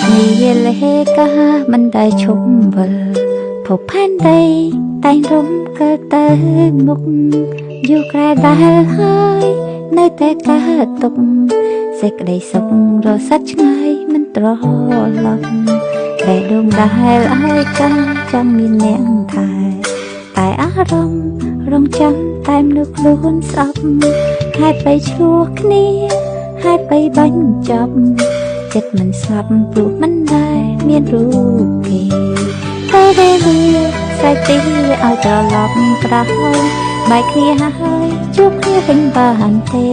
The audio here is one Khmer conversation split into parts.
นี่เลกามันได้ชมเวลพบแผ่นใดแต่งรมเกิดเติมมุกอยู่ไกลได้หายในแต่กาตกเสกได้ส่งรอสัจไงมันตรอหลับได้ดวงได้ลายกาจังมีเนียงไทยแต่อารมณ์รองจำแต่นึกล้วนซับให้ไปชั่วนี้ให้ไปบัญจับចិត្តមិនស្លាប់ព្រោះមិនដែលមានរូបគេតែពេលសាច់ទីឲ្យត្រឡប់ក្រោយបែកគ្នាហើយជួបគ្នាវិញបានទេ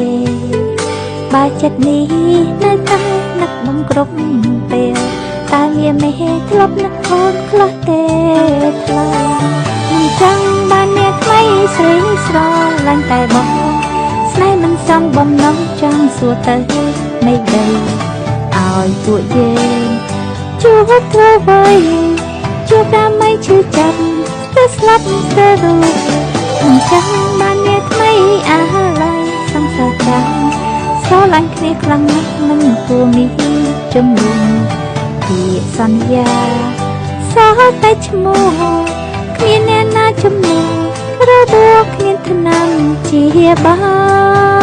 បើចិត្តនេះនៅតែនឹកបងគ្រប់ពេលតែវាមិនធ្លាប់នឹកអូនខ្លះទេថ្លៃមិនចង់បានអ្នកថ្មីស្រីស្រឡាញ់តែបងស្នេហ៍មិនសមបំណងចង់សួរទៅមិនដឹងឲ្យពួកយើងជួបធ្វើអ្វីជួបដើម្បីឈឺចាប់ទៅស្លាប់ទៅរូបមិនចង់បានអ្នកថ្មីអាឡ័យសង្សារចាំស្រឡាញ់គ្នាខ្លាំងណាស់មិនគួរមានជំនុំពីសន្យាសោះតែឈ្មោះគ្មានអ្នកណាជំនួសរបួសគ្មានថ្នាំជាបាល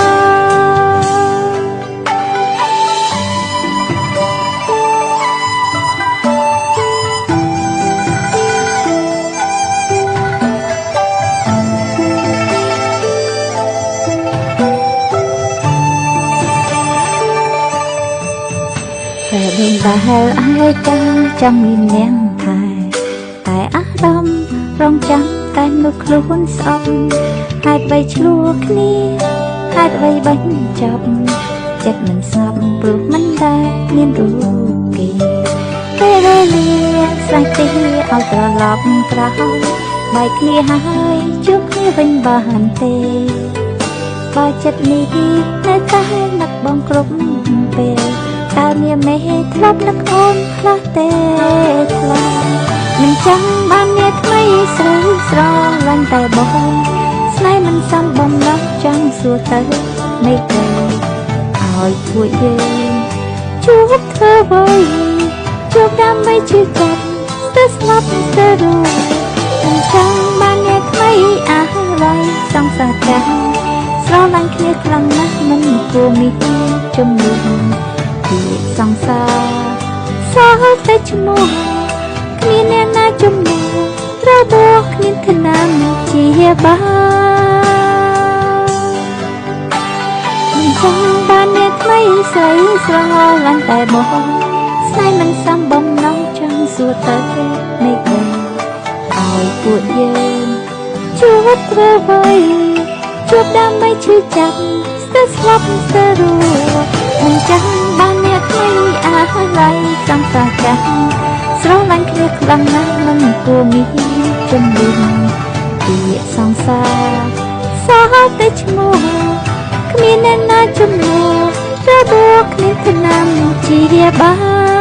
แต่ดวงดาวไอ้กาจังมีเนียงไทยแต่อารมณ์รองจำแต่นึกล้วนซ้ำให้ไปชั่วนี้ให้ไปบัญจับចិត្តមិនស្លាប់ព្រោះមិនដែលមានរូបគេពេលវេលាសាច់ទីឲ្យត្រឡប់ក្រោយបែកគ្នាហើយជួបគ្នាវិញបានទេបើចិត្តនេះនៅតែនឹកបងគ្រប់ពេលតែមានមេធ្លាប់នឹកអូនខ្លះទេថ្លៃមិនចង់បានអ្នកថ្មីស្រីស្រឡាញ់តែបងស្នេហ៍មិនសមបំណងចង់សួរទៅមិនទៅឲ្យពួកយើងជួបធ្វើអ្វីជួបដើម្បីជឿចាប់ទៅស្លាប់ទៅរូបមិនចង់បានអ្នកថ្មីអាឡ័យសង្សារចាំស្រឡាញ់គ្នាខ្លាំងណាស់មិនគួរមានជំនួសសង្សារសោះតែឈ្មោះគ្មានអ្នកណាជំនួសរបួសគ្មានថ្នាំជាបាលមិនចង់បានអ្នកថ្មីស្រីស្រឡាញ់តែបងស្នេហ៍មិនសមបំណងចង់សួរទៅមិនដឹងឲ្យពួកយើងជួបធ្វើអ្វីជួបដើម្បីឈឺចាប់ទៅស្លាប់ទៅរួចមិនចង់បានអ្នកថ្មីអាឡ័យសង្សារចាំស្រឡាញ់គ្នាខ្លាំងណាស់មិនគួរមានជំនួសពីសង្សារសោះតែឈ្មោះគ្មានអ្នកណាជំនួសរបួសគ្មានថ្នាំជាបាល